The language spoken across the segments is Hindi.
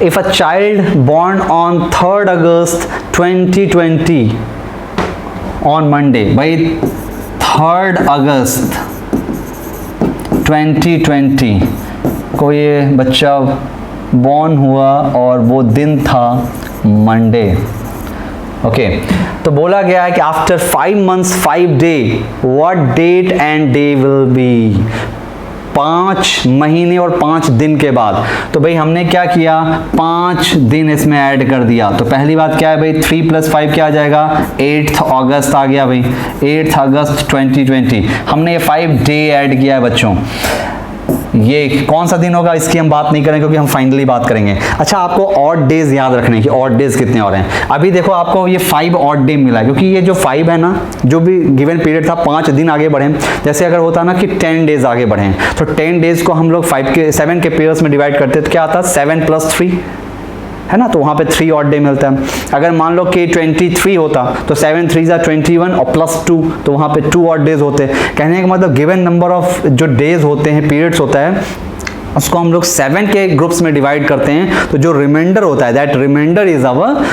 If a child born on 3rd August 2020 on Monday, भाई 3rd अगस्त 2020 को ये बच्चा बॉर्न हुआ और वो दिन था मंडे। ओके, तो बोला गया है कि after 5 months 5 day what date and day will be, 5 महीने और 5 दिन के बाद। तो भाई हमने क्या किया, 5 दिन इसमें ऐड कर दिया। तो पहली बात क्या है भाई, 3 + 5 क्या आ जाएगा, 8 अगस्त आ गया भाई, 8 अगस्त 2020। हमने ये 5 डे ऐड किया है बच्चों। ये कौन सा दिन होगा इसकी हम बात नहीं करेंगे क्योंकि हम फाइनली बात करेंगे। अच्छा, आपको ऑड डेज याद रखने की, ऑड डेज कितने और हैं। अभी देखो आपको ये 5 ऑड डे मिला है क्योंकि ये जो 5 है ना, जो भी गिवन पीरियड था 5 दिन आगे बढ़े। जैसे अगर होता ना कि 10 डेज आगे बढ़े, तो 10 डेज को हम लोग 7 के पीरियड्स में डिवाइड करते तो क्या आता, 7 + 3 है ना, तो वहाँ पे 3 ऑड डे मिलता है। अगर मान लो कि 23 होता तो 7 3 = 21 और +2 तो वहाँ पे 2 ऑड डेज होते। कहने का मतलब गिवन नंबर ऑफ जो डेज होते हैं, पीरियड्स होता है, उसको हम लोग 7 के ग्रुप्स में डिवाइड करते हैं। तो जो रिमाइंडर होता है, that reminder is our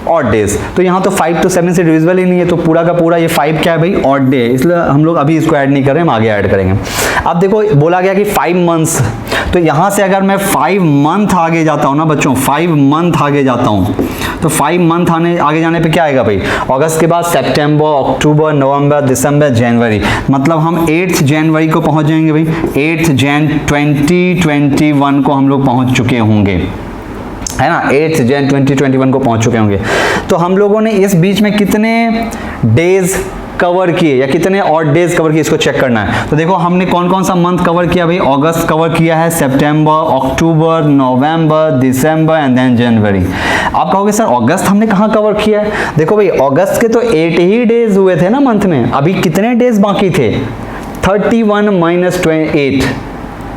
odd days. तो यहाँ तो 5 तो 7 से डिविजिबल ही नहीं है, तो पूरा का पूरा ये 5 क्या है भाई, ऑड डे है। इसलिए हम लोग अभी इसको ऐड नहीं कर रहे हैं, हम आगे ऐड करेंगे। अब देखो बोला गया कि 5 मंथ्स, तो यहाँ से अगर मैं 5 मंथ आगे जाता हूँ ना बच्चों, 5 मंथ आगे जाता हूँ, तो 5 मंथ आगे जाने पे क्या आएगा भाई, अगस्त के बाद सितंबर, अक्टूबर, नवंबर, दिसंबर, जनवरी। मतलब हम 8 जनवरी को पहुँच जाएंगे भाई, 8 जन 2021 को हम लोग पहुँच चुके होंगे, है ना, 8 जन 2021 को पहुंच चुके होंगे। तो हम लोगों ने इस बीच में कितने डेज कवर किए या कितने ऑड डेज कवर किए, इसको चेक करना है। तो देखो हमने कौन कौन सा मंथ कवर किया भाई, अगस्त कवर किया है, सितंबर, अक्टूबर, नवंबर, दिसंबर एंड देन जनवरी। आप कहोगे सर अगस्त हमने कहाँ कवर किया है। देखो भाई अगस्त के तो 8 ही डेज हुए थे ना मंथ में, अभी कितने डेज बाकी थे, 31 - 8,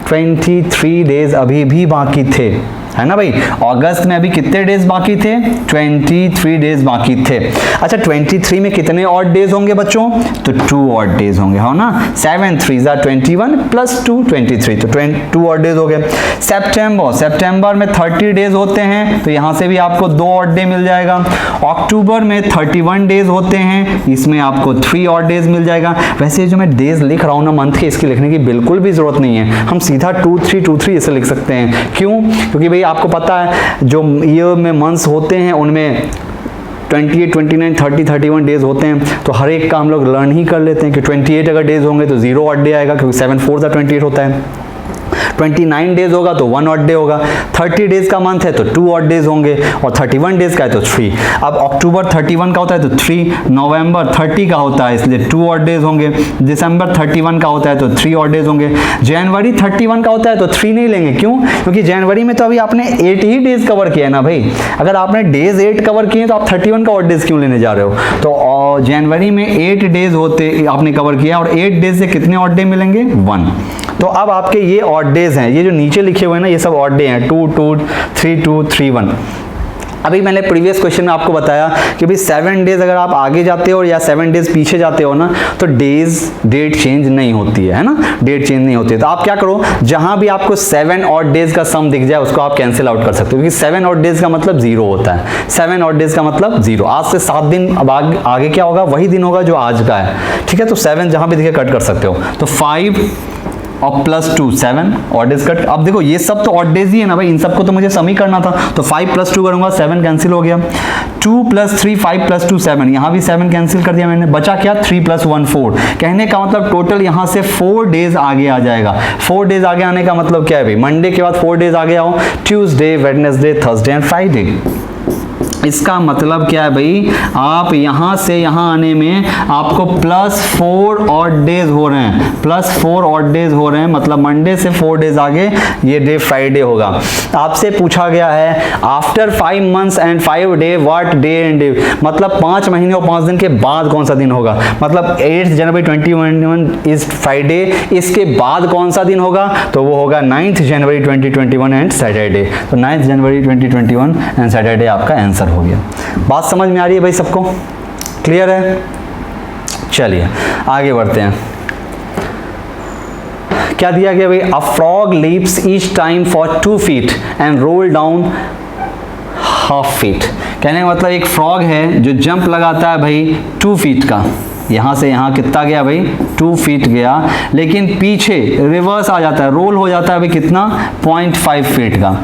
23 डेज अभी भी बाकी थे, है ना भाई। अगस्त में अभी कितने डेज बाकी थे, 23 डेज बाकी थे। अच्छा 23 में कितने ऑड डेज होंगे बच्चों, तो 2 ऑड डेज होंगे, हो ना, 7 3 = 21 + 2 23, तो 2 ऑड डेज हो गए। सितंबर में 30 डेज होते हैं, तो यहाँ से भी आपको 2 ऑड डे मिल जाएगा। अक्टूबर में 31 डेज होते हैं, इसमें आपको 3 ऑड डेज मिल जाएगा। वैसे जो मैं डेज लिख रहा हूँ ना मंथ के, इसकी लिखने की बिल्कुल भी जरूरत नहीं है, हम सीधा 2 3 2 3 इसे लिख सकते हैं। क्यों, क्योंकि भाई आपको पता है जो ईयर में मंथ्स होते हैं उनमें 28 29 30 31 डेज होते हैं, तो हर एक का हम लोग लर्न ही कर लेते हैं कि 28 अगर डेज होंगे तो 0 ऑड डे आएगा, क्योंकि 7 4 = 28 होता है। 29 डेज होगा तो 1 ऑड डे होगा, 30 डेज का मंथ है तो 2 ऑड डेज होंगे, और 31 डेज का है तो 3। अब अक्टूबर 31 का होता है तो 3, नवंबर 30 का होता है इसलिए 2 ऑड डेज होंगे, दिसंबर 31 का होता है तो 3 ऑड डेज होंगे, जनवरी 31 का होता है तो 3 नहीं लेंगे। क्यों, क्योंकि जनवरी में तो अभी आपने 8 ही डेज कवर किया है ना भाई। अगर आपने डेज 8 कवर किए तो आप 31 का ऑड डेज क्यों लेने जा रहे हो। तो जनवरी में 8 डेज होते आपने कवर किया, और 8 डेज से कितने ऑड डे मिलेंगे, 1। तो अब आपके ये ऑड डेज हैं, ये जो नीचे लिखे हुए हैं ना, ये सब ऑड डे हैं, 2 2 3 2 3 1। अभी मैंने प्रीवियस क्वेश्चन में आपको बताया कि भाई 7 डेज अगर आप आगे जाते हो या 7 डेज पीछे जाते हो ना, तो डेट चेंज नहीं होती है ना, डेट चेंज नहीं होती है। तो आप क्या करो, जहां भी आपको 7 ऑड डेज का सम दिख जाए उसको आप कैंसिल आउट कर सकते हो, क्योंकि 7 ऑड डेज का मतलब 0 होता है, 7 ऑड डेज का मतलब 0। आज से 7 दिन अब आगे क्या होगा, वही दिन होगा जो आज का है, ठीक है। तो 7 जहां भी दिखे कट कर सकते हो, तो 5 और +2 7 ऑड डेज कट। अब देखो ये सब तो ऑड डेज ही है ना भाई, इन सबको तो मुझे सम ही करना था, तो 5 + 2 करूंगा, 7 कैंसिल हो गया, 2 + 3 5 + 2 7, यहाँ भी 7 कैंसिल कर दिया मैंने, बचा क्या, 3 + 1 4। कहने का मतलब टोटल यहाँ से 4 डेज आगे आ जाएगा। 4 डेज आगे आने का मतलब क्या है भाई, मंडे के बाद 4 डेज आगे आओ, Tuesday, Wednesday, Thursday and Friday. इसका मतलब क्या है भाई, आप यहां से यहां आने में आपको +4 ऑड डेज हो रहे हैं, +4 ऑड डेज हो रहे हैं, मतलब मंडे से 4 डेज आगे ये डे फ्राइडे होगा। आपसे पूछा गया है after 5 months and 5 day what day and day, मतलब 5 महीने और 5 दिन के बाद कौन सा दिन होगा। मतलब 8 जनवरी 2021 इज फ्राइडे, इसके बाद कौन सा दिन होगा, तो वो होगा 9 जनवरी 2021 एंड सैटरडे। तो 9 जनवरी 2021 एंड सैटरडे आपका आंसर हो गया। बात समझ में आ रही है भाई सबको, क्लियर है। चलिए आगे बढ़ते हैं। क्या दिया गया भाई, a frog leaps each time for 2 feet and roll down half feet. कहने का मतलब एक फ्रॉग है जो जंप लगाता है भाई 2 फीट का, यहाँ से यहाँ कितना गया भाई 2 फीट गया, लेकिन पीछे रिवर्स आ जाता है, रोल हो जाता है भाई कितना 0.5 फीट का।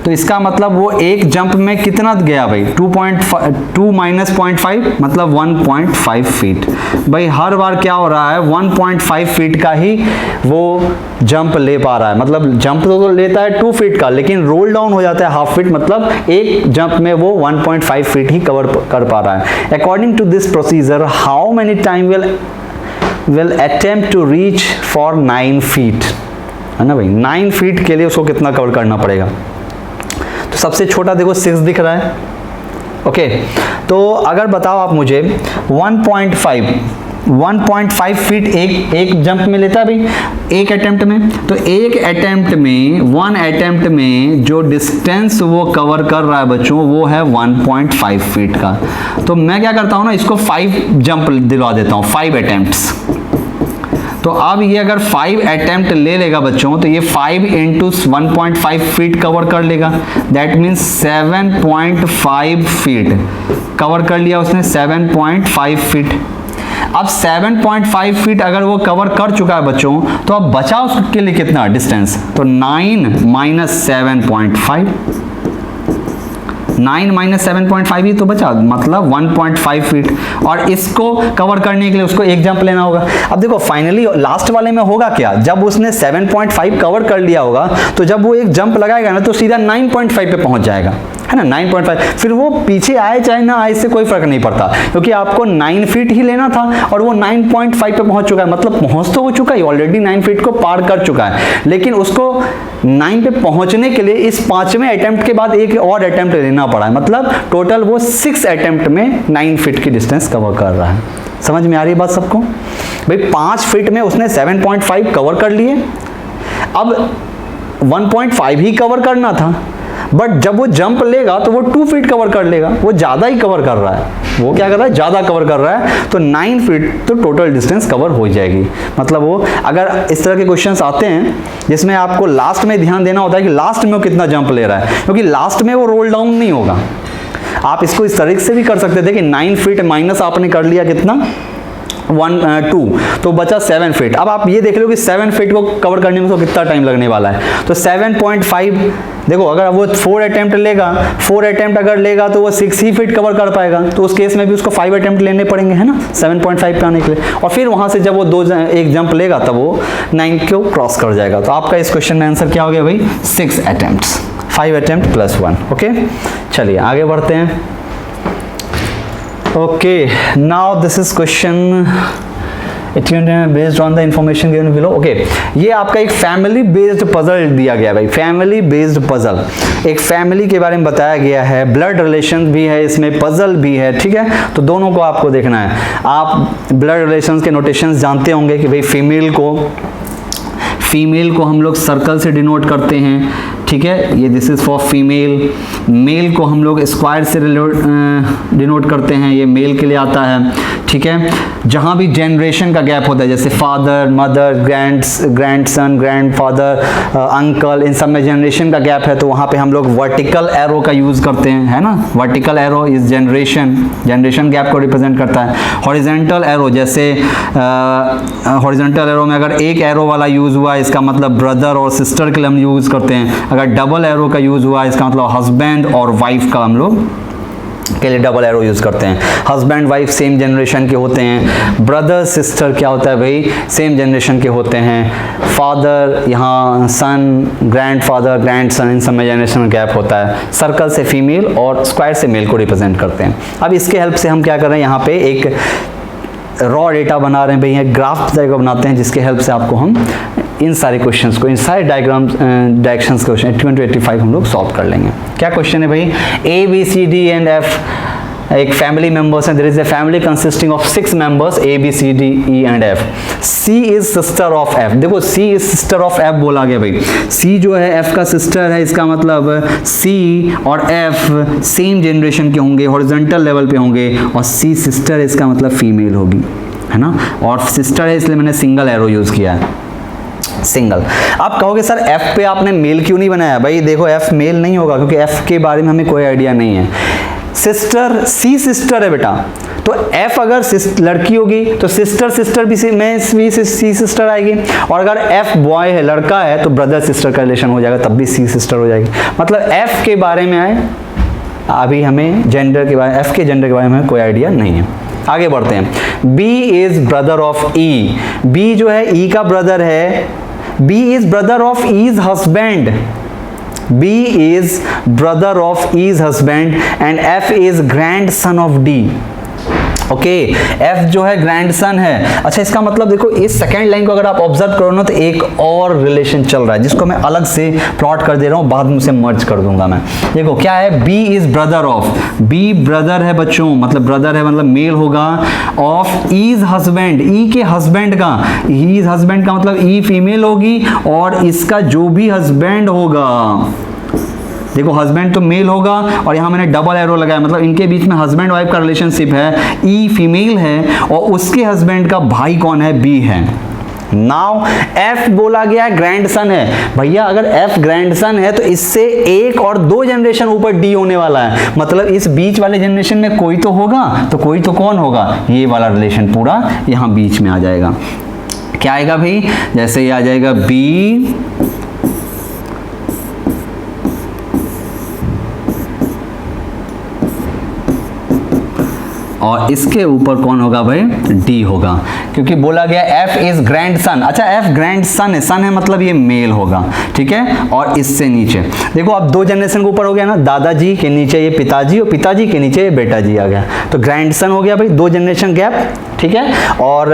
तो इसका मतलब वो एक जंप में कितना गया भाई 2 माइनस 0.5 मतलब 1.5 फीट। भाई हर बार क्या हो रहा है 1.5 फीट का ही वो जंप ले पा रहा है, मतलब जंप तो लेता है 2 फीट का, लेकिन रोल डाउन हो जाता है हाफ फीट, मतलब एक जंप में वो 1.5 फीट ही कवर कर पा रहा है। According to this procedure how many time will attempt to reach for 9 feet, है ना भाई। 9 फीट के लिए उसको कितना कवर करना पड़ेगा। तो सबसे छोटा देखो 6 दिख रहा है, ओके। तो अगर बताओ आप मुझे 1.5 फीट एक जंप में लेता है भाई, एक अटेम्प्ट में। तो एक अटेम्प्ट में 1 अटेम्प्ट में जो डिस्टेंस वो कवर कर रहा है बच्चों वो है 1.5 फीट का। तो मैं क्या करता हूँ ना, इसको 5 जंप दिलवा देता हूँ, 5 अटेम्प्ट्स। तो अब ये अगर 5 अटेम्प्ट ले लेगा बच्चों तो ये 5 इंटू 1.5 फीट कवर कर लेगा, दैट मीन्स 7.5 फीट कवर कर लिया उसने, 7.5 फीट। अब 7.5 फीट अगर वो कवर कर चुका है बच्चों, तो अब बचा उसके लिए कितना डिस्टेंस, तो 9 माइनस 7.5, 9 माइनस 7.5 ही तो बचा, मतलब 1.5 फीट। और इसको कवर करने के लिए उसको एक जंप लेना होगा। अब देखो फाइनली लास्ट वाले में होगा क्या, जब उसने 7.5 कवर कर लिया होगा तो जब वो एक जंप लगाएगा ना तो सीधा 9.5 पे पहुंच जाएगा, है ना, 9.5। फिर वो पीछे आए चाहे ना आए इससे कोई फर्क नहीं पड़ता, क्योंकि आपको 9 फीट ही लेना था और वो 9.5 पे पहुंच चुका है, मतलब पहुंच तो हो चुका है ऑलरेडी, 9 फीट को पार कर चुका है, लेकिन उसको 9 पे पहुंचने के लिए इस 5वें अटेम्प्ट के बाद एक और अटेम्प्ट लेना पड़ा है, मतलब टोटल वो 6 अटेम्प्ट में 9 फीट की डिस्टेंस कवर कर रहा है। समझ में आ रही है बात सबको भाई। 5 फीट में उसने 7.5 कवर कर लिए, अब 1.5 ही कवर करना था, बट जब वो जंप लेगा तो वो 2 फीट कवर कर लेगा, वो ज्यादा ही कवर कर रहा है, वो क्या कर रहा है ज्यादा कवर कर रहा है, तो 9 फीट तो टोटल डिस्टेंस कवर हो जाएगी। मतलब वो अगर इस तरह के क्वेश्चंस आते हैं जिसमें आपको लास्ट में ध्यान देना होता है कि लास्ट में वो कितना जंप ले रहा है, क्योंकि लास्ट में वो रोल डाउन नहीं होगा। आप इसको इस तरीके से भी कर सकते थे कि 9 फीट माइनस आपने कर लिया कितना 2, तो बचा 7 फीट। अब आप ये देख लो कि 7 फीट को कवर करने में तो कितना टाइम लगने वाला है, तो 7.5 देखो, अगर वो 4 अटेम्प्ट लेगा, 4 अटेम्प्ट अगर लेगा तो वो 6 ही फीट कवर कर पाएगा, तो उस केस में भी उसको 5 अटेम्प्ट लेने पड़ेंगे, है ना, 7.5 पे आने के लिए। और फिर वहां से जब वो एक जंप लेगा तब वो 9 को क्रॉस कर जाएगा। तो आपका इस क्वेश्चन में आंसर क्या हो गया भाई 6 अटेम्प्ट्स, 5 अटेम्प्ट प्लस 1। ओके, चलिए आगे बढ़ते हैं। Okay, now this is question based on the information given below. Okay, ये आपका एक फैमिली बेस्ड पजल दिया गया भाई, फैमिली बेस्ड पजल, एक फैमिली के बारे में बताया गया है, ब्लड रिलेशन भी है इसमें, पजल भी है, ठीक है। तो दोनों को आपको देखना है। आप ब्लड रिलेशंस के नोटेशंस जानते होंगे कि भाई फीमेल को हम लोग सर्कल से डिनोट करते हैं, ठीक है, ये this is for female. Male को हम लोग स्क्वायर से डिनोट करते हैं, ये मेल के लिए आता है, ठीक है। जहाँ भी जनरेशन का गैप होता है, जैसे father, mother, grandson, grandfather, uncle, इन सब में जनरेशन का गैप है, तो वहाँ पे हम लोग वर्टिकल एरो का यूज़ करते हैं, है ना। Vertical arrow is generation gap को रिप्रेजेंट करता है। हॉरिजॉन्टल एरो, जैसे हॉरिजॉन्टल एरो में अगर एक एरो वाला यूज़ हुआ इसका मतलब ब्रदर और सिस्टर के लिए हम यूज़ करते हैं। अगर डबल एरो का यूज़ हुआ इसका मतलब हस्बैंड और वाइफ का हम लोग के लिए डबल एरो यूज़ करते हैं। हस्बैंड वाइफ सेम जनरेशन के होते हैं। ब्रदर सिस्टर क्या होता है भाई, सेम जनरेशन के होते हैं। फादर, यहाँ सन, ग्रैंडफादर, ग्रैंडसन, इन सब में जनरेशन गैप होता है। सर्कल से फीमेल और स्क्वायर से मेल को रिप्रेजेंट करते हैं। अब इसके हेल्प से हम क्या कर रहे हैं, यहाँ पे एक रॉ डेटा बना रहे हैं भाई, एक ग्राफ टाइप का बनाते हैं, जिसके हेल्प से आपको हम इन सारे क्वेश्चंस को, इन सारे डायरेक्शंस क्वेश्चन 85 हम लोग सॉल्व कर लेंगे। क्या क्वेश्चन है भाई, A B C D and F एक फैमिली मेंबर्स हैं, there is a family consisting of 6 members A B C D E and F. C is sister of F. देखो C is sister of F बोला गया भाई, सी जो है एफ का सिस्टर है, इसका मतलब सी और एफ सेम जनरेशन के होंगे, हॉरिजॉन्टल लेवल पे होंगे, और सी सिस्टर इसका मतलब फीमेल होगी, है ना। और सिस्टर है इसलिए मैंने सिंगल एरो यूज किया है। सिंगल। आप कहोगे सर एफ पे आपने मेल क्यों नहीं बनाया? भाई देखो एफ मेल नहीं होगा क्योंकि एफ के बारे में हमें कोई आइडिया नहीं है। सिस्टर, सी सिस्टर है बेटा, तो एफ अगर लड़की होगी तो सिस्टर भी सी सिस्टर आएगी, और अगर एफ बॉय है, लड़का है, तो ब्रदर सिस्टर का रिलेशन हो जाएगा, तब भी सी सिस्टर हो जाएगी। मतलब एफ के बारे में आए, अभी हमें जेंडर के बारे में, एफ के जेंडर के बारे में कोई आइडिया नहीं है। आगे बढ़ते हैं। B is brother of E. B जो है ई का ब्रदर है। B is brother of E's husband. B is brother of E's husband and F is grandson of D. Okay, F जो है ग्रैंडसन है। अच्छा, इसका मतलब देखो इस सेकेंड लाइन को अगर आप ऑब्जर्व करो ना तो एक और रिलेशन चल रहा है जिसको मैं अलग से प्लॉट कर दे रहा हूँ, बाद में उसे मर्ज कर दूंगा मैं। देखो क्या है, B is brother of, B brother है बच्चों, मतलब ब्रदर है मतलब मेल होगा, ऑफ ईज हस्बैंड, ई के हस्बैंड का, ईज हस्बैंड का मतलब ई फीमेल होगी, और इसका जो भी हस्बैंड होगा, देखो हस्बैंड तो मेल होगा और यहाँ मैंने डबल एरो लगाया, मतलब इनके बीच में हस्बैंड वाइफ का रिलेशनशिप है, ई फीमेल है और उसके हस्बैंड का भाई कौन है? बी है। नाउ एफ बोला गया है ग्रैंडसन है। भैया अगर एफ ग्रैंडसन है तो इससे एक और दो जनरेशन ऊपर डी होने वाला है, मतलब इस बीच वाले जनरेशन में कोई तो होगा, तो कोई तो कौन होगा? ये वाला रिलेशन पूरा यहाँ बीच में आ जाएगा। क्या आएगा भाई? जैसे ये आ जाएगा बी और इसके ऊपर कौन होगा भाई? डी होगा, क्योंकि बोला गया एफ इज ग्रैंडसन। अच्छा, एफ ग्रैंडसन है, सन है मतलब ये मेल होगा, ठीक है। और इससे नीचे देखो अब दो जनरेशन के ऊपर हो गया ना, दादाजी के नीचे ये पिताजी और पिताजी के नीचे ये बेटा जी आ गया, तो ग्रैंडसन हो गया भाई, दो जनरेशन गैप, ठीक है। और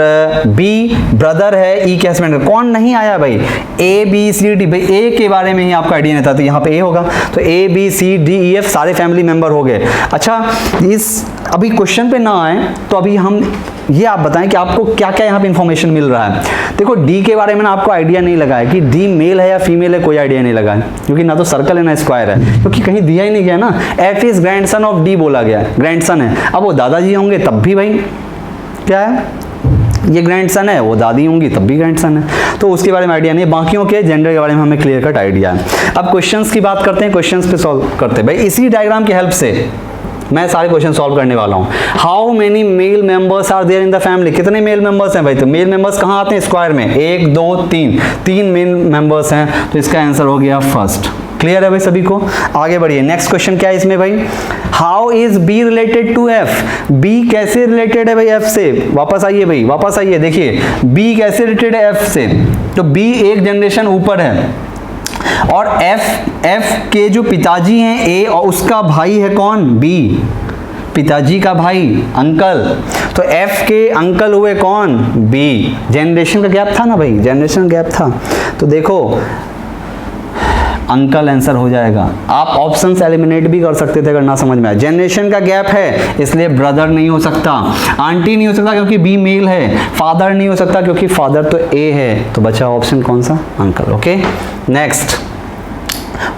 बी ब्रदर है ई के हस्बैंड का, कौन नहीं आया भाई? ए बी सी डी, भाई ए के बारे में ही आपका आइडिया नहीं था तो यहाँ पे ए होगा, तो A B C D E F सारे फैमिली मेंबर हो गए। अच्छा, इस अभी क्वेश्चन पे ना आए तो अभी हम ये आप बताएं कि आपको क्या क्या यहाँ पे इंफॉर्मेशन मिल रहा है। देखो डी के बारे में ना आपको आइडिया नहीं लगा है कि डी मेल है या फीमेल है, कोई आइडिया नहीं लगा है, क्योंकि ना तो सर्कल है ना स्क्वायर है, क्योंकि कहीं दिया ही नहीं गया ना। F is grandson of D बोला गया, ग्रैंडसन है, अब वो दादाजी होंगे तब भी भाई क्या है, ये ग्रैंडसन है, वो दादी होंगी तब भी ग्रैंडसन है, तो उसके बारे में आइडिया नहीं है। बाकियों के जेंडर के बारे में हमें क्लियर कट आइडिया है। अब क्वेश्चंस की बात करते हैं, क्वेश्चंस पे सॉल्व करते हैं भाई। इसी डायग्राम की हेल्प से मैं सारे क्वेश्चन सॉल्व करने वाला हूँ। How many male members are there in the family? कितने मेल मेंबर्स हैं भाई? तो मेल मेंबर्स कहाँ आते हैं? स्क्वायर में, 1 2 3, 3 मेल मेंबर्स हैं, तो इसका आंसर हो गया फर्स्ट। क्लियर है भाई सभी को? आगे बढ़िए, नेक्स्ट क्वेश्चन क्या है इसमें भाई? How is B related to F? B कैसे रिलेटेड है भाई एफ से? वापस आइए भाई, वापस आइए, देखिए बी कैसे रिलेटेड है एफ से, तो बी एक जनरेशन ऊपर है, और एफ के जो पिताजी हैं ए, और उसका भाई है कौन? बी, पिताजी का भाई, अंकल, तो एफ के अंकल हुए कौन? बी। जनरेशन का गैप था ना भाई, जनरेशन गैप था, तो देखो अंकल आंसर हो जाएगा। आप ऑप्शंस एलिमिनेट भी कर सकते थे अगर ना समझ में आए। जनरेशन का गैप है इसलिए ब्रदर नहीं हो सकता, आंटी नहीं हो सकता क्योंकि बी मेल है, फादर नहीं हो सकता क्योंकि फादर तो ए है, तो बचा ऑप्शन कौन सा? Uncle. Okay, next,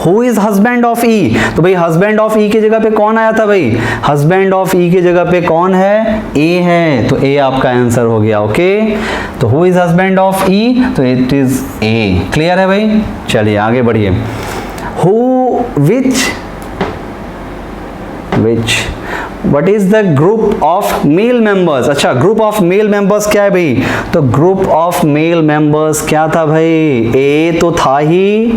who is husband of E? तो भाई हस्बैंड ऑफ ई की जगह पे कौन आया था भाई? हस्बैंड ऑफ ई की जगह पे कौन है? ए है, तो ए आपका आंसर हो गया। ओके, तो who is husband of E? तो इट इज ए। क्लियर है भाई? चलिए आगे बढ़िए। Who which What is the group of male members? अच्छा, ग्रुप ऑफ मेल मेंबर्स क्या है भाई? तो ग्रुप ऑफ मेल मेंबर्स क्या था भाई? ए तो था ही,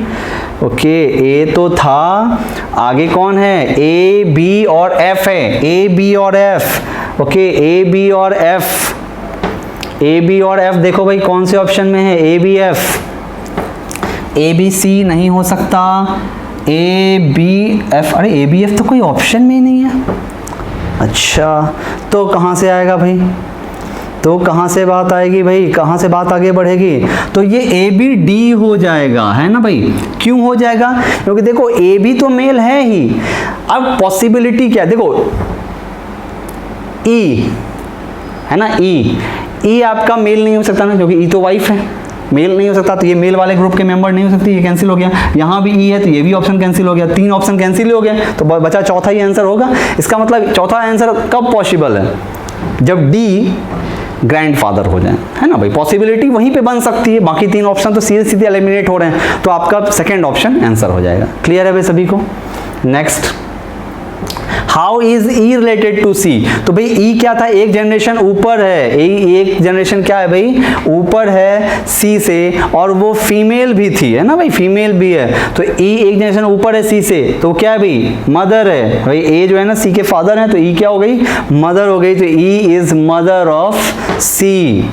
ओके, ए तो था, आगे कौन है? ए बी और एफ है, ए बी और एफ, ओके, ए बी और एफ, ए बी और एफ देखो भाई कौन से ऑप्शन में है? A B F, A B C नहीं हो सकता, ए बी एफ, अरे ए बी एफ तो कोई ऑप्शन में ही नहीं है। अच्छा, तो कहाँ से आएगा भाई? तो कहाँ से बात आएगी भाई? कहाँ से बात आगे बढ़ेगी? तो ये ए बी डी हो जाएगा, है ना भाई? क्यों हो जाएगा? क्योंकि देखो ए बी तो मेल है ही, अब पॉसिबिलिटी क्या है? देखो ई है ना, ई आपका मेल नहीं हो सकता ना, क्योंकि ई तो वाइफ है, मेल नहीं हो सकता, तो ये मेल वाले ग्रुप के मेंबर नहीं हो सकती, ये कैंसिल हो गया। यहाँ भी ई है तो ये भी ऑप्शन कैंसिल हो गया, 3 ऑप्शन कैंसिल हो गया, तो बचा चौथा ही आंसर होगा। इसका मतलब चौथा आंसर कब पॉसिबल है? जब डी ग्रैंडफादर हो जाएं, है ना भाई, पॉसिबिलिटी वहीं पे बन सकती है, बाकी 3 ऑप्शन तो सीधे सीधे एलिमिनेट हो रहे हैं, तो आपका सेकंड ऑप्शन आंसर हो जाएगा। क्लियर है भाई सभी को? Next, how is E related to C? तो भाई ई क्या था, एक जनरेशन ऊपर है, एक जनरेशन क्या है भाई, ऊपर है सी से, और वो फीमेल भी थी, है ना भाई, फीमेल भी है, तो ई एक जनरेशन ऊपर है सी से, तो क्या है भाई, मदर है भाई, ए जो है ना सी के फादर है, तो ई क्या हो गई, मदर हो गई, तो E is mother of C.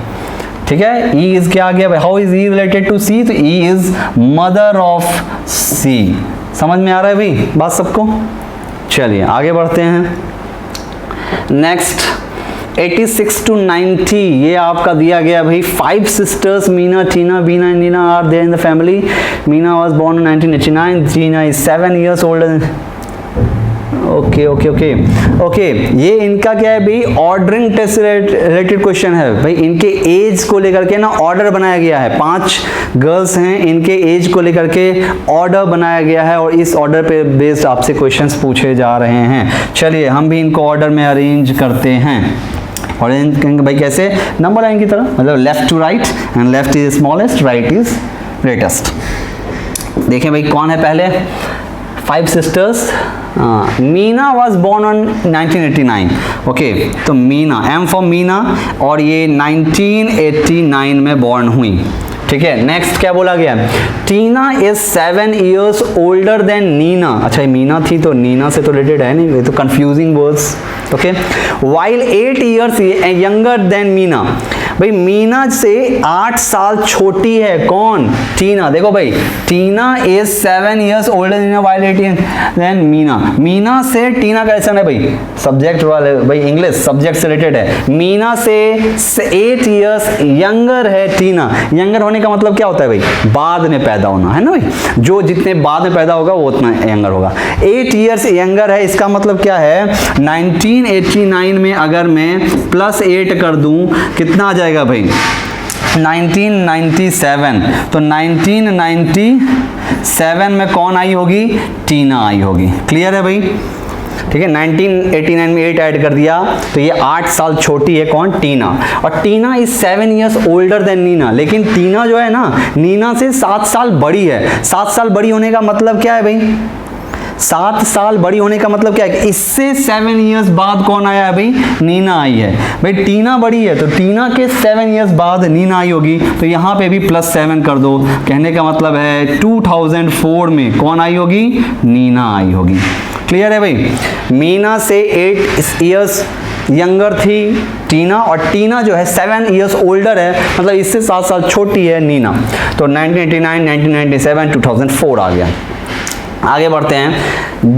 ठीक है, ई इज क्या आ गया भाई, how is E related to C, तो E is mother of C. समझ में आ रहा है भाई बात सबको? चलिए आगे बढ़ते हैं। नेक्स्ट 86 to 90, ये आपका दिया गया भाई, 5 sisters Meena, Tina, Bina and Nina are there in the family. Meena was born in 1989, Tina is 7 years older। Okay okay okay okay, ये इनका क्या है भाई, ऑर्डरिंग टेस्ट रिलेटेड क्वेश्चन है भाई, इनके एज को लेकर के ना ऑर्डर बनाया गया है, 5 गर्ल्स हैं, इनके एज को लेकर के ऑर्डर बनाया गया है, और इस ऑर्डर पे बेस्ड आपसे क्वेश्चंस पूछे जा रहे हैं। चलिए हम भी इनको ऑर्डर में अरेंज करते हैं। अरेंज करेंगे भाई कैसे, नंबर लाइन की तरह, मतलब left to right, and left is smallest, right is greatest. देखें भाई कौन है पहले, 5 sisters. Meena was born on 1989। Okay, तो मीना, एम फॉर मीना, और ये 1989 में बोर्न हुई। ठीक है, नेक्स्ट क्या बोला गया, Tina is 7 years older than Nina. अच्छा, ये मीना थी तो नीना से तो रिलेटेड है नहीं, ये तो confusing words. Okay, while 8 years younger then Meena. भाई मीना से 8 साल छोटी है कौन, टीना। देखो भाई, Tina is 7 years older than while 8 years than Meena. Meena से टीना का रिलेशन है भाई, सब्जेक्ट वाले भाई, इंग्लिश सब्जेक्ट से रिलेटेड है। मीना से 8 years यंगर है टीना। यंगर होने का मतलब क्या होता है भाई, बाद में पैदा होना, है ना भाई, जो जितने बाद में पैदा होगा वो उतना यंगर होगा। 8 years यंगर है, इसका मतलब क्या है, 1989 में अगर मैं +8 कर दूं कितना आ जाएगा भाई, 1997। तो 1997 में कौन आई होगी, टीना आई होगी। क्लियर है भाई? ठीक है, 1989 में 8 ऐड कर दिया, तो ये 8 साल छोटी है कौन, टीना। और Tina is 7 years older than Nina, लेकिन टीना जो है ना नीना से 7 साल बड़ी है। 7 साल बड़ी होने का मतलब क्या है भाई, 7 साल बड़ी होने का मतलब क्या है, इससे 7 years बाद कौन आया है भाई, नीना आई है। भाई टीना बड़ी है तो टीना के 7 years बाद नीना आई होगी, तो यहाँ पे भी +7 कर दो। कहने का मतलब है 2004 में कौन आई होगी, नीना आई होगी। क्लियर है भाई? मीना से 8 years यंगर थी टीना, और टीना जो है 7 years ओल्डर है, मतलब इससे 7 साल छोटी है नीना। तो 1989, 1997, 2004 आ गया। आगे बढ़ते हैं।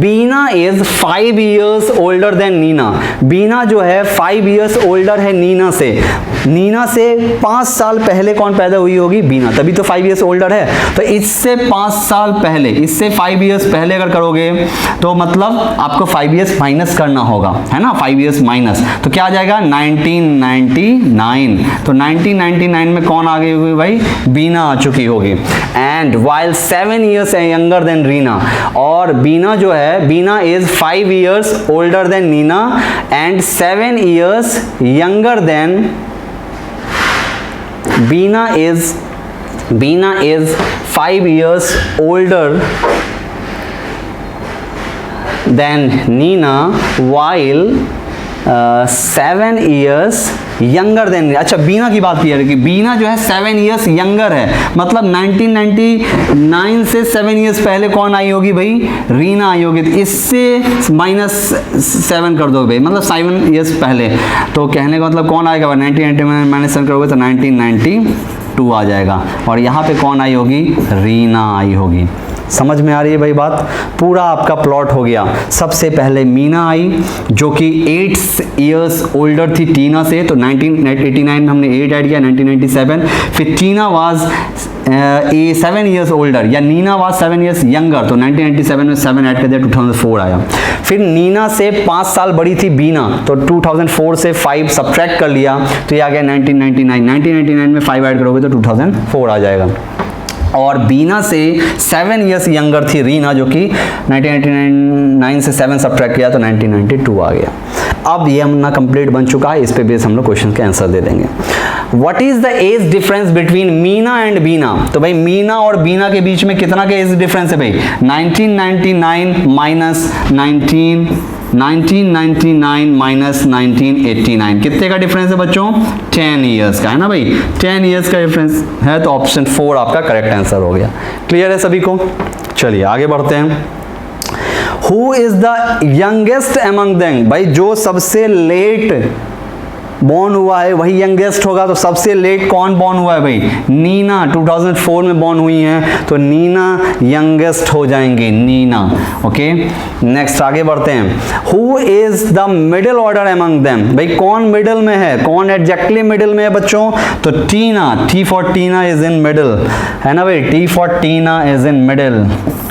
Bina is 5 years older than Nina. Bina जो है 5 years ओल्डर है नीना से। नीना से 5 साल पहले कौन पैदा हुई होगी, बीना, तभी तो 5 years ओल्डर है। तो इससे 5 साल पहले, इससे 5 years पहले अगर करोगे तो मतलब आपको 5 years माइनस करना होगा, है ना, 5 years माइनस, तो क्या आ जाएगा 1999। तो 1999 में कौन आ गई होगी भाई, बीना आ चुकी होगी। एंड वाइल 7 years है यंगर देन रीना, और बीना जो है, Bina is 5 years older than Nina and 7 years younger than Bina is 5 years older than Nina while 7 years younger then. अच्छा, बीना की बात की कि बीना जो है 7 years यंगर है, मतलब 1999 से 7 years पहले कौन आई होगी भाई, रीना आई होगी। तो इससे -7 कर दो भाई, मतलब 7 years पहले। तो कहने का मतलब कौन आएगा, 1990 में -7 करोगे तो 1992 आ जाएगा, और यहाँ पे कौन आई होगी, रीना आई होगी। समझ में आ रही है भाई बात? पूरा आपका प्लॉट हो गया। सबसे पहले मीना आई जो कि 8 years ओल्डर थी टीना से, तो 1989 में हमने 8 ऐड किया, 1997। फिर टीना वाज 7 years ओल्डर, या नीना वाज 7 years यंगर, तो 1997 में 7 ऐड कर दिया, 2004 आया। फिर नीना से 5 साल बड़ी थी बीना, तो 2004 से 5 सब्ट्रैक्ट कर लिया, तो ये आ गया 1999। 1999 में 5 ऐड करोगे तो 2004 आ जाएगा। और बीना से 7 ईयर्स यंगर थी रीना, जो कि 1999 से 7 सब्ट्रैक्ट किया तो 1992 आ गया। अब ये हमने कंप्लीट बन चुका है, इस पे बेस हम लोग क्वेश्चन के आंसर दे देंगे। What is the age difference between Meena and Bina? तो भाई मीना और बीना के बीच में कितना का एज डिफरेंस है भाई? 1999 माइनस 1999 माइनस 1989, कितने का डिफरेंस है बच्चों? 10 ईयर्स का है ना भाई, 10 ईयर्स का डिफरेंस है, तो ऑप्शन 4 आपका करेक्ट आंसर हो गया। क्लियर है सभी को? चलिए आगे बढ़ते हैं। Who is the youngest among them? भाई जो सबसे लेट बॉर्न हुआ है वही यंगेस्ट होगा, तो सबसे लेट कौन बॉर्न हुआ है भाई? नीना 2004 में बॉर्न हुई हैं, तो नीना यंगेस्ट हो जाएंगे, नीना। ओके, नेक्स्ट आगे बढ़ते हैं। Who is the middle order among them? भाई कौन मिडिल में है, कौन एग्जैक्टली मिडिल में है बच्चों? तो Tina, T for Tina is in middle, है ना भाई, T for Tina is in middle.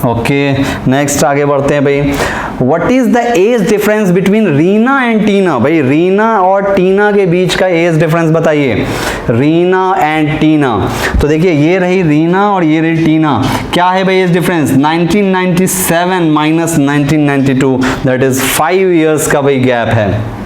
Okay, next आगे बढ़ते हैं भाई। What is the age difference between Reena and Tina? भाई रीना और टीना के बीच का एज डिफरेंस बताइए, रीना एंड टीना। तो देखिए ये रही रीना और ये रही टीना, क्या है भाई age difference? 1997 minus 1992, that is 5 years का भाई गैप है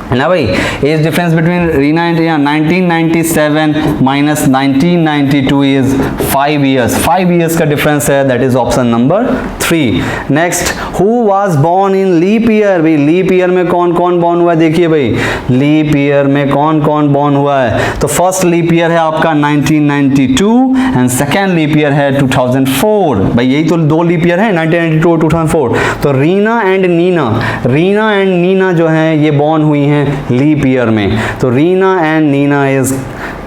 ना भाई। Age difference between Reena and Tina 1997 minus 1992 is 5 years, 5 years का डिफरेंस है, that is option number 3। Next, who was born in leap year? भाई लीप ईयर में कौन कौन बॉर्न हुआ है? देखिए भाई लीप ईयर में कौन कौन बॉर्न हुआ है? तो फर्स्ट लीप ईयर है आपका 1992 एंड सेकेंड लीप ईयर है 2004। भाई यही तो 2 लीप ईयर है, 1992 और 2004। तो रीना एंड नीना, रीना एंड नीना जो है ये बॉर्न हुई हैं लीप ईयर में, तो Reena and Nina is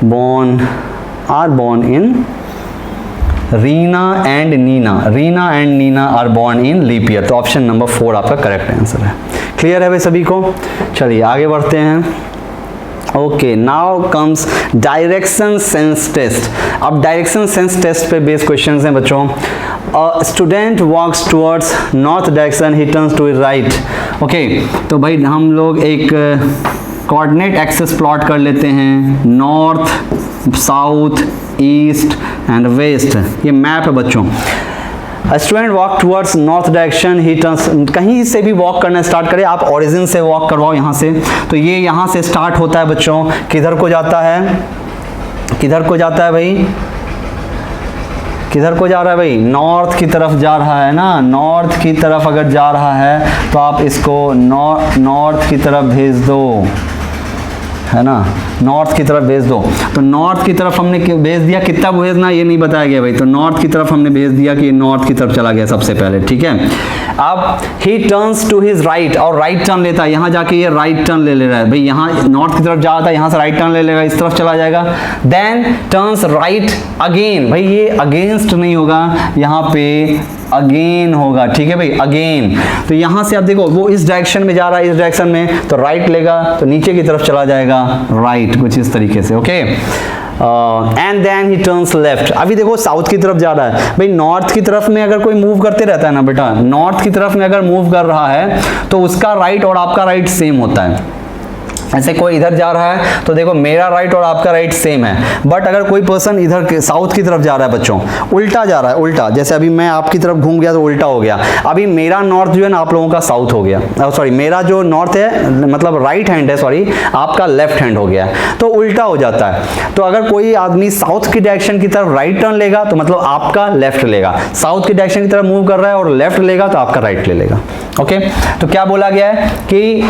born in Reena and Nina are born in leap year, तो ऑप्शन नंबर 4 आपका करेक्ट आंसर है। क्लियर है भाई सभी को? चलिए आगे बढ़ते हैं। Okay, now comes direction sense test. अब डायरेक्शन सेंस टेस्ट पे बेस्ड क्वेश्चंस हैं बच्चों। Student walks towards north direction, he turns to right. Okay, तो भाई हम लोग एक कोऑर्डिनेट एक्सेस प्लॉट कर लेते हैं, north, south, east and west, ये मैप है बच्चों। Student walk towards north direction, he turns, कहीं से भी वॉक करना स्टार्ट करें, आप ओरिजिन से वॉक करवाओ यहाँ से, तो ये यहाँ से स्टार्ट होता है बच्चों, किधर को जाता है, किधर को जाता है भाई, किधर को जा रहा है भाई? नॉर्थ की तरफ जा रहा है ना, नॉर्थ की तरफ अगर जा रहा है तो आप इसको नॉर्थ की तरफ भेज दो, है ना, नॉर्थ की तरफ भेज दो। तो नॉर्थ की तरफ हमने भेज दिया, कितना भेजना ये नहीं बताया गया भाई, तो नॉर्थ की तरफ हमने भेज दिया कि नॉर्थ की तरफ चला गया सबसे पहले, ठीक है। अब he turns to his right, और राइट टर्न लेता है, यहाँ जाके ये राइट टर्न ले रहा है भाई, यहाँ नॉर्थ की तरफ जा रहा था, यहाँ से राइट टर्न ले लेगा, इस तरफ चला जाएगा। देन टर्न्स राइट अगेन, भाई ये अगेंस्ट नहीं होगा, यहाँ पे अगेन होगा, ठीक है भाई, अगेन। तो यहां से आप देखो वो इस डायरेक्शन में जा रहा है, इस डायरेक्शन में, तो राइट लेगा तो नीचे की तरफ चला जाएगा राइट, कुछ इस तरीके से। Okay, and then he turns left. अभी देखो साउथ की तरफ जा रहा है भाई, नॉर्थ की तरफ में अगर कोई मूव करते रहता है ना बेटा, नॉर्थ की तरफ में अगर मूव कर रहा है तो उसका राइट और आपका राइट सेम होता है। ऐसे कोई इधर जा रहा है तो देखो मेरा राइट और आपका राइट सेम है, बट अगर कोई पर्सन इधर साउथ की तरफ जा रहा है बच्चों, उल्टा जा रहा है, उल्टा, जैसे अभी मैं आपकी तरफ घूम गया तो उल्टा हो गया, अभी मेरा नॉर्थ जो है ना आप लोगों का साउथ हो गया, सॉरी मेरा जो नॉर्थ है मतलब राइट हैंड है, सॉरी आपका लेफ्ट हैंड हो गया, तो उल्टा हो जाता है। तो अगर कोई आदमी साउथ की डायरेक्शन की तरफ राइट टर्न लेगा तो मतलब आपका लेफ्ट लेगा, साउथ की डायरेक्शन की तरफ मूव कर रहा है और लेफ्ट लेगा तो आपका राइट ले लेगा। ओके, तो क्या बोला गया है कि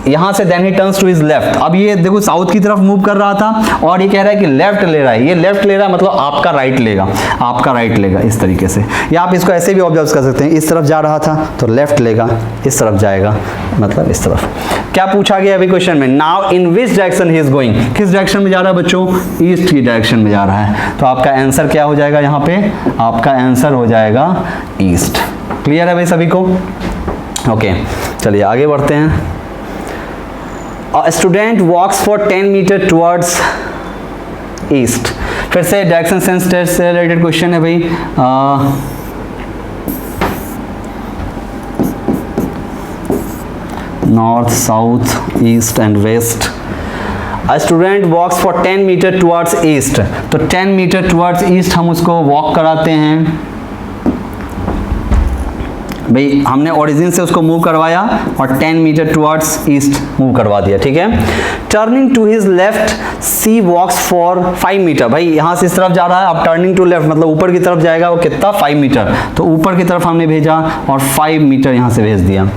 यहां से then he turns to his left. अब ये देखो साउथ की तरफ मूव कर रहा था और ये कह रहा है कि लेफ्ट ले रहा है, ये लेफ्ट ले रहा है मतलब आपका राइट लेगा, आपका राइट लेगा, इस तरीके से। या आप इसको ऐसे भी ऑब्जर्व कर सकते हैं, इस तरफ जा रहा था तो लेफ्ट लेगा, इस तरफ जाएगा मतलब इस तरफ। क्या पूछा गया अभी क्वेश्चन में? Now in which direction he is going, किस डायरेक्शन में जा रहा है बच्चों? ईस्ट की डायरेक्शन में जा रहा है, तो आपका आंसर क्या हो जाएगा यहाँ पे? आपका आंसर हो जाएगा ईस्ट। क्लियर है भाई सभी को? ओके, चलिए आगे बढ़ते हैं। A student walks for 10 meter towards east। फिर से डायरेक्शन सेंस टेस्ट से रिलेटेड क्वेश्चन है भाई। North, south, east and west. A student walks for 10 metre towards east, तो 10 मीटर टुवर्ड्स ईस्ट हम उसको वॉक कराते हैं भाई, हमने ओरिजिन से उसको मूव करवाया और 10 मीटर टुवर्ड्स ईस्ट मूव करवा दिया, ठीक है। Turning to his left she walks for 5 metre, भाई यहाँ से इस तरफ जा रहा है, अब टर्निंग टू लेफ्ट मतलब ऊपर की तरफ जाएगा, वो कितना 5 मीटर, तो ऊपर की तरफ हमने भेजा और 5 मीटर यहाँ से भेज दिया।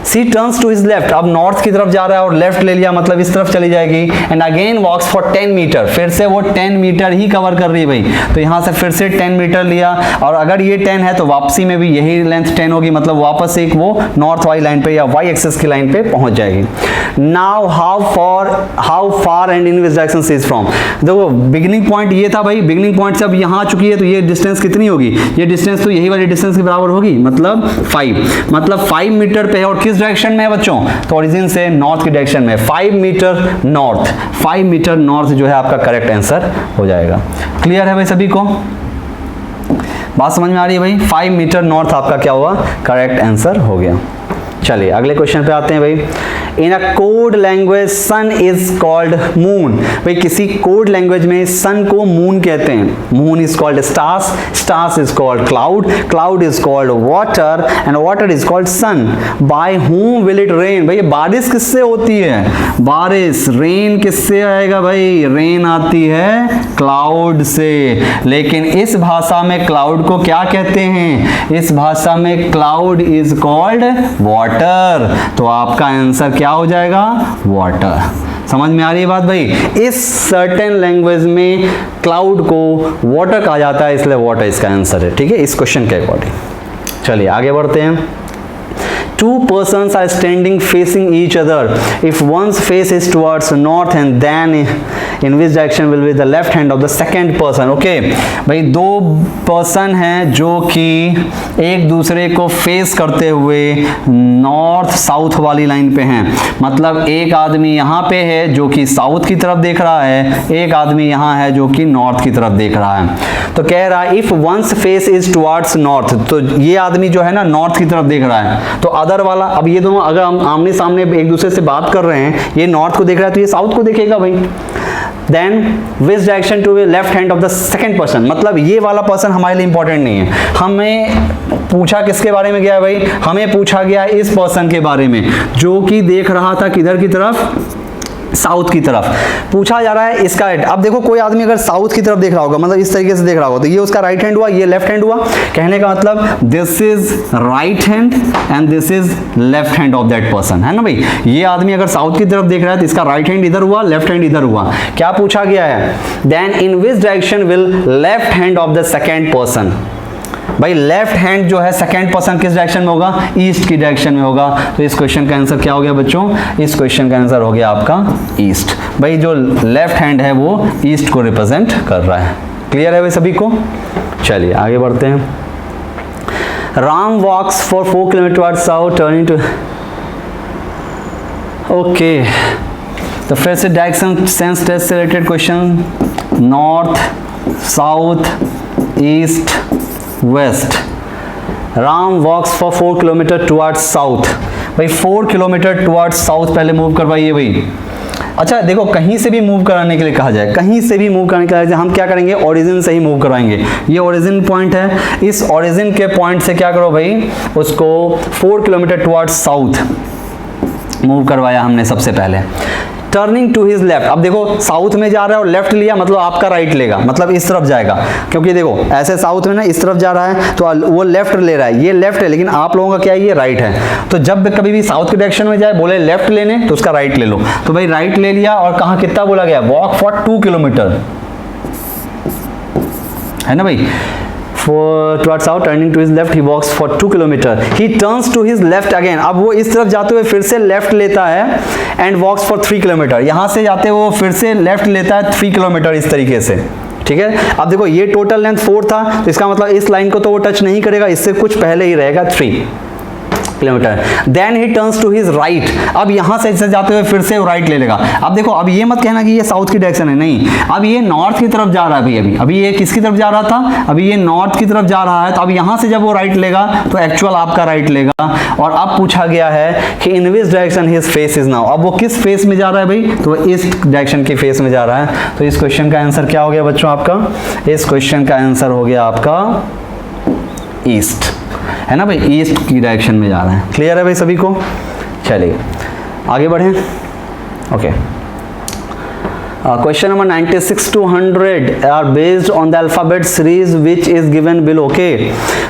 सी टर्न्स टू हिज लेफ्ट, अब नॉर्थ की तरफ जा रहा है और लेफ्ट ले लिया मतलब इस तरफ चली जाएगी, and again walks for 10 metre, फिर से वो 10 मीटर ही कवर कर रही है भाई, तो यहाँ से फिर से 10 मीटर लिया, और अगर ये 10 है तो वापसी में भी यही लेंथ 10 होगी, मतलब वापस एक वो नॉर्थ वाली लाइन पे या वाई एक्सिस की लाइन पे पहुंच जाएगी। Now how far and in which direction she is from, देखो बिगिनिंग पॉइंट ये था भाई, बिगिनिंग पॉइंट से अब यहाँ आ चुकी है, तो ये डिस्टेंस कितनी होगी, ये डिस्टेंस तो यही वाली डिस्टेंस के बराबर होगी, मतलब 5 मीटर पे है, और किस डायरेक्शन में है बच्चों, तो ओरिजिन से नॉर्थ की डायरेक्शन में, 5 मीटर नॉर्थ, 5 मीटर नॉर्थ जो है आपका करेक्ट आंसर हो जाएगा। क्लियर है भाई सभी को, बात समझ में आ रही है भाई, 5 मीटर नॉर्थ आपका क्या हुआ, करेक्ट आंसर हो गया। चलिए अगले क्वेश्चन पे आते हैं भाई। In a code language sun is called moon, भाई किसी कोड लैंग्वेज में सन को मून कहते हैं, moon is called stars, stars is called cloud, cloud is called water, and water is called sun. By whom will it rain, भाई बारिश किससे होती है, बारिश, रेन किससे आएगा भाई, रेन आती है क्लाउड से, लेकिन इस भाषा में क्लाउड को क्या कहते हैं, इस भाषा में क्लाउड इज कॉल्ड वाटर, तो आपका आंसर क्या हो जाएगा, वाटर। समझ में आ रही है बात भाई, इस सर्टेन लैंग्वेज में क्लाउड को वाटर कहा जाता है, इसलिए वाटर इसका आंसर है, ठीक है, इस क्वेश्चन के अकॉर्डिंग। चलिए आगे बढ़ते हैं। Two persons are standing facing each other. If one's face is towards north, and then in which direction will be the left hand of the second person? Okay, भाई दो पर्सन हैं जो कि एक दूसरे को फेस करते हुए नॉर्थ साउथ वाली लाइन पे हैं, मतलब एक आदमी यहाँ पे है जो कि साउथ की तरफ देख रहा है, एक आदमी यहाँ है जो कि नॉर्थ की तरफ देख रहा है। तो कह रहा है if one's face is towards north, तो ये आदमी जो है ना नॉर्थ की तरफ देख रहा है, तो अदर वाला, अब ये दोनों अगर हम आमने सामने एक दूसरे से बात कर रहे हैं, ये नॉर्थ को देख रहा है तो ये साउथ को देखेगा भाई। Then which direction to be left hand of the second person, मतलब ये वाला पर्सन हमारे लिए इंपॉर्टेंट नहीं है, हमें पूछा किसके बारे में गया है भाई, हमें पूछा गया है इस पर्सन के बारे में जो कि देख रहा था किधर की तरफ, साउथ की तरफ पूछा जा रहा है इसका राइट। अब देखो कोई आदमी अगर साउथ की तरफ देख रहा होगा, मतलब इस तरीके से देख रहा होगा, तो ये उसका राइट हैंड हुआ, ये लेफ्ट हैंड हुआ, कहने का मतलब this is right hand and this is left hand of that person, है ना भाई। ये आदमी अगर साउथ की तरफ देख रहा है तो इसका राइट हैंड इधर हुआ, लेफ्ट हैंड इधर हुआ। क्या पूछा गया है, then in which direction will left hand of the second person, भाई लेफ्ट हैंड जो है सेकंड पर्सन किस डायरेक्शन में होगा, ईस्ट की डायरेक्शन में होगा, तो इस क्वेश्चन का आंसर क्या हो गया बच्चों, इस क्वेश्चन का आंसर हो गया आपका ईस्ट। भाई जो लेफ्ट हैंड है वो ईस्ट को रिप्रेजेंट कर रहा है। क्लियर है भाई सभी को, चलिए आगे बढ़ते हैं। Ram walks for 4 kilometre south turning to, okay, तो फिर से डायरेक्शन सेंस टेस्ट से related question, north south east west. Ram walks for 4 kilometre towards south, भाई 4 किलोमीटर टुवर्ड्स साउथ पहले मूव करवाइए भाई। अच्छा देखो कहीं से भी मूव कराने के लिए कहा जाए, कहीं से भी मूव कराने के लिए हम क्या करेंगे, ओरिजिन से ही मूव करवाएंगे। ये ओरिजिन पॉइंट है, इस ओरिजिन के पॉइंट से क्या करो भाई, उसको 4 किलोमीटर टुवर्ड्स साउथ मूव करवाया हमने सबसे पहले। टर्निंग टू हिज लेफ्ट, अब देखो साउथ में जा रहा है और लेफ्ट लिया, मतलब आपका राइट लेगा, मतलब इस तरफ जाएगा, क्योंकि देखो ऐसे साउथ में ना इस तरफ जा रहा है तो वो लेफ्ट ले रहा है, ये लेफ्ट है, लेकिन आप लोगों का क्या है, ये राइट है। तो जब कभी भी साउथ के डायरेक्शन में जाए बोले लेफ्ट लेने, तो उसका राइट ले लो। तो भाई राइट ले लिया, और कहाँ कितना बोला गया, वॉक फॉर 2 किलोमीटर, है ना भाई। towards south, turning to his left, he walks for 2 kilometer. He turns to his left again. अब वो इस तरफ जाते हुए फिर से लेफ्ट लेता है and walks for 3 किलोमीटर. यहाँ से जाते हुए वो फिर से लेफ्ट लेता है 3 किलोमीटर इस तरीके से, ठीक है। अब देखो ये टोटल लेंथ 4 था, तो इसका मतलब इस लाइन को तो वो टच नहीं करेगा, इससे कुछ पहले ही रहेगा 3, kilometre. Then he turns to his right, अब यहां से जाते हुए फिर से राइट ले लेगा। अब देखो, अब ये मत कहना कि ये साउथ की डायरेक्शन है, नहीं, अब ये नॉर्थ की तरफ जा रहा है भाई। अभी ये किसकी तरफ जा रहा था, अभी ये नॉर्थ की तरफ जा रहा है। तो अब यहां से जब वो राइट लेगा तो एक्चुअल आपका राइट लेगा। और अब पूछा गया है कि in which direction his face is now, अब वो किस फेस में जा रहा है भाई, तो इस डायरेक्शन के फेस में जा रहा है। तो इस क्वेश्चन का आंसर क्या हो गया बच्चों आपका, इस क्वेश्चन का आंसर हो गया आपका ईस्ट, है ना भाई, ईस्ट की डायरेक्शन में जा रहा है। क्लियर है भाई सभी को? चलिए आगे बढ़ें। Okay, question number 96 to 100 are based on the alphabet series which is given below. Okay,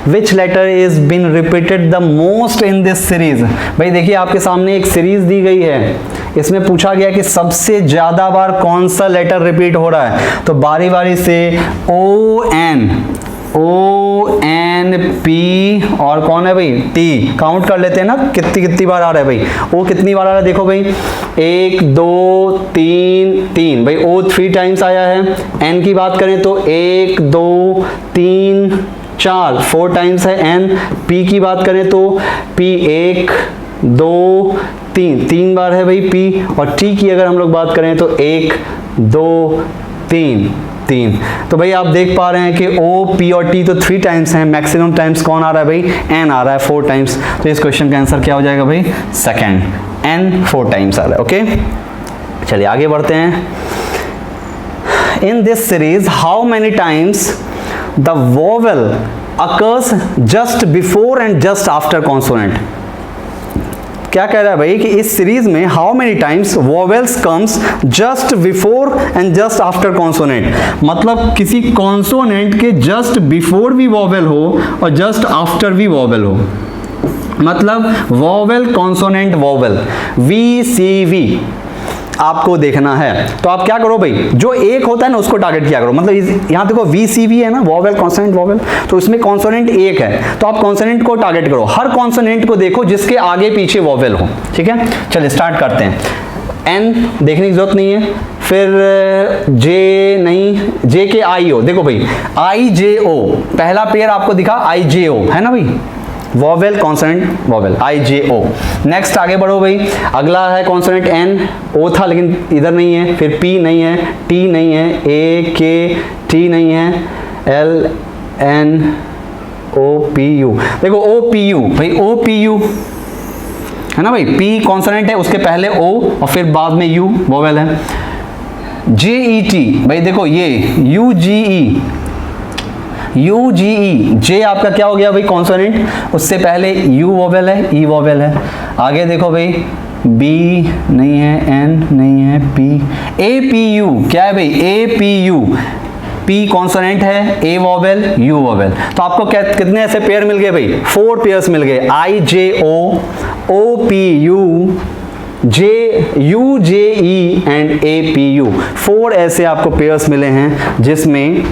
which letter is been repeated the most in this series? भाई देखिए, आपके सामने एक सीरीज दी गई है, इसमें पूछा गया कि सबसे ज्यादा बार कौन सा लेटर रिपीट हो रहा है। तो बारी बारी से O-N-P और कौन है भाई, T, काउंट कर लेते हैं ना कितनी बार आ रहा है भाई। O कितनी बार आ रहा है, देखो भाई 1 2 3 भाई, O 3 टाइम्स आया है। N की बात करें तो 1 2 3 4 टाइम्स है N। P की बात करें तो P 1 2 3 बार है भाई P। और T की अगर हम लोग बात करें तो 1 2 3। तो भाई आप देख पा रहे हैं कि O, P और T तो 3 टाइम्स हैं, मैक्सिमम टाइम्स कौन आ रहा है भाई, N आ रहा है 4 टाइम्स। तो इस क्वेश्चन का आंसर क्या हो जाएगा भाई, सेकंड, N 4 टाइम्स आ रहा है। ओके, चलिए आगे बढ़ते हैं। In this series how many times the vowel occurs just before and just after consonant. क्या कह रहा है भाई कि इस सीरीज में how many times vowels comes just before and just after consonant, मतलब किसी कॉन्सोनेंट के जस्ट बिफोर भी वोवेल हो और जस्ट आफ्टर भी वोवेल हो, मतलब वोवेल कॉन्सोनेंट वोवेल, VCV आपको देखना है। तो आप क्या करो भाई, जो एक होता है ना उसको टारगेट किया करो। मतलब यहाँ देखो VCV है ना, वोवेल कॉन्सोनेंट वोवेल, तो उसमें कॉन्सोनेंट एक है, तो आप कॉन्सोनेंट को टारगेट करो, हर कॉन्सोनेंट को देखो जिसके आगे पीछे वोवेल हो। ठीक है, चलिए स्टार्ट करते हैं। N देखने की जरूरत नहीं है, फिर J नहीं, J के I हो, देखो भाई IJO पहला पेयर आपको दिखा, IJO है ना भाई, vowel consonant vowel IJO। Next आगे बढ़ो भाई, अगला है कॉन्सोनेंट N, O था लेकिन इधर नहीं है, फिर P नहीं है, T नहीं है, A K T नहीं है, L N O P U, देखो O P U भाई, O P U है ना भाई, P कॉन्सोनेंट है, उसके पहले O और फिर बाद में U वोवेल है। J E T भाई देखो ये U G E J आपका क्या हो गया भाई, कॉन्सोनेंट, उससे पहले U वोवेल है, E वोवेल है। आगे देखो भाई B नहीं है, N नहीं है, P A P U क्या है भाई, A P U, P consonant है, A वोवेल, U वोवेल। तो आपको कितने ऐसे पेयर मिल गए भाई, 4 पेयर्स मिल गए, IJO, OPU, UJE and APU। 4 ऐसे आपको पेयर्स मिले हैं जिसमें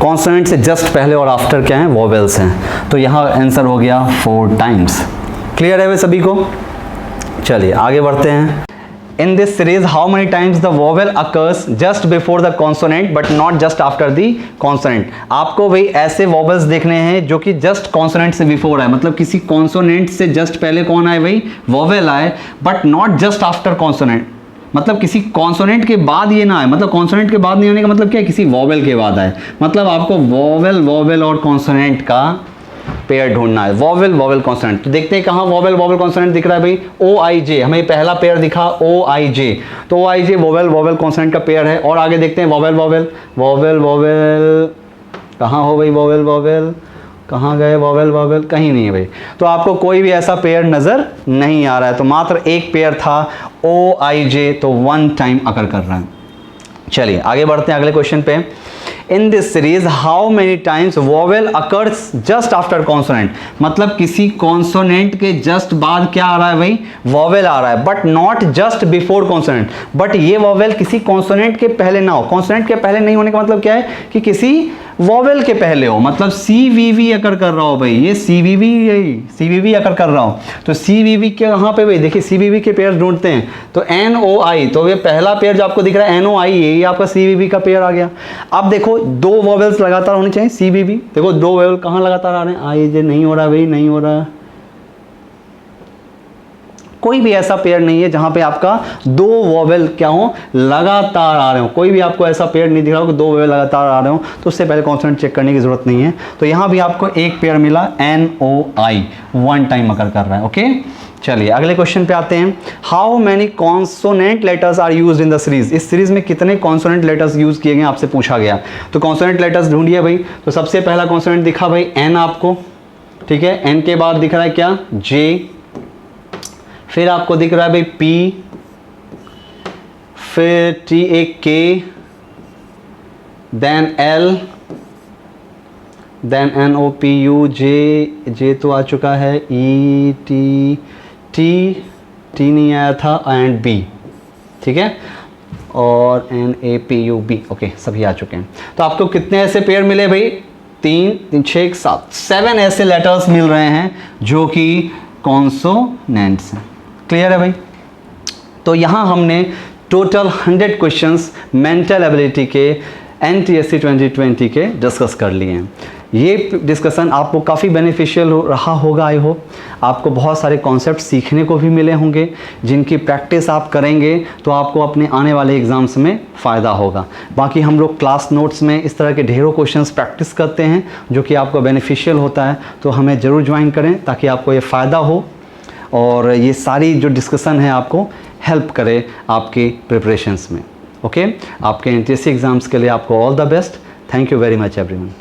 कॉन्सोनेंट से जस्ट पहले और आफ्टर क्या है, वोवेल्स हैं। तो यहाँ आंसर हो गया 4 टाइम्स। क्लियर है वे सभी को? चलिए आगे बढ़ते हैं। In this series how many times the vowel occurs just before the consonant but not just after the consonant. आपको भाई ऐसे वोवेल्स देखने हैं जो कि जस्ट कॉन्सोनेंट से बिफोर है, मतलब किसी कॉन्सोनेंट से जस्ट पहले कौन आए भाई, वोवेल आए, but not just after consonant, मतलब किसी कॉन्सोनेंट के बाद ये ना आए, मतलब कॉन्सोनेंट के बाद नहीं होने का मतलब क्या है, किसी वोवेल के बाद आए। मतलब आपको वोवेल और कॉन्सोनेंट का पेयर ढूंढना है, वोवेल कॉन्सोनेंट। तो देखते हैं कहाँ वोवेल कॉन्सोनेंट दिख रहा है भाई, OIJ, हमें पहला पेयर दिखा OIJ, तो OIJ वोवेल कॉन्सोनेंट का पेयर है। और आगे देखते हैं वोवेल कहाँ हो भाई, वोवेल कहाँ गए, वोवेल कहीं नहीं है भाई। तो आपको कोई भी ऐसा पेयर नजर नहीं आ रहा है, तो मात्र एक पेयर था OIJ, तो 1 टाइम अकर कर रहा है। चलिए आगे बढ़ते हैं अगले क्वेश्चन पे। In this series how many times vowel occurs just after consonant, मतलब किसी कॉन्सोनेंट के जस्ट बाद क्या आ रहा है भाई, वोवेल आ रहा है, but not just before consonant, but ये वोवेल किसी कॉन्सोनेंट के पहले ना हो। कॉन्सोनेंट के पहले नहीं होने का मतलब क्या है कि किसी वोवेल के पहले हो, मतलब CVV अकर कर रहा हो भाई, ये CVV अकर कर रहा हो। तो CVV के कहाँ पे भाई, देखिए CVV के पेयर ढूंढते हैं, तो NOI, तो ये पहला पेयर जो आपको दिख रहा है NOI, ये आपका CVV का पेयर आ गया। अब देखो 2 वोवेल्स लगातार होने चाहिए CVV, देखो 2 वोवेल कहाँ लगातार आ रहे हैं, IJ नहीं हो रहा भाई, नहीं हो रहा, कोई भी ऐसा पेयर नहीं है जहाँ पे आपका दो वोवेल क्या हो, लगातार आ रहे हो। कोई भी आपको ऐसा पेयर नहीं दिख रहा हो कि दो वोवेल लगातार आ रहे हो, तो उससे पहले कॉन्सोनेंट चेक करने की ज़रूरत नहीं है। तो यहाँ भी आपको एक पेयर मिला NOI, वन टाइम अगर कर रहा है। ओके, चलिए अगले क्वेश्चन पे आते हैं। How many consonant letters are used in the series? इस सीरीज में कितने कॉन्सोनेंट लेटर्स यूज किए गए आपसे पूछा गया। तो कॉन्सोनेंट लेटर्स ढूंढिए भाई। तो सबसे पहला कॉन्सोनेंट दिखा भाई N आपको, ठीक है। N के बाद दिख रहा है क्या, J, फिर आपको दिख रहा है भाई P, फिर T एक K, then L, then NOPU, J तो आ चुका है, E, T नहीं आया था, एंड B, ठीक है, और NAPUB, ओके सभी आ चुके हैं। तो आपको कितने ऐसे पेयर मिले भाई, 3, 6, 7, 7 ऐसे लेटर्स मिल रहे हैं जो कि कॉन्सोनेंट्स हैं। क्लियर है भाई? तो यहाँ हमने टोटल 100 क्वेश्चंस मेंटल एबिलिटी के NTSC 2020 के डिस्कस कर लिए हैं। ये डिस्कशन आपको काफ़ी बेनिफिशियल रहा होगा। आई होप आपको बहुत सारे कॉन्सेप्ट सीखने को भी मिले होंगे, जिनकी प्रैक्टिस आप करेंगे तो आपको अपने आने वाले एग्ज़ाम्स में फ़ायदा होगा। बाकी हम लोग क्लास नोट्स में इस तरह के ढेरों क्वेश्चंस प्रैक्टिस करते हैं जो कि आपको बेनिफिशियल होता है। तो हमें ज़रूर ज्वाइन करें ताकि आपको ये फ़ायदा हो और ये सारी जो डिस्कशन है आपको हेल्प करे आपकी प्रिपरेशंस में। ओके, आपके NTSC एग्ज़ाम्स के लिए आपको all the best. Thank you very much everyone.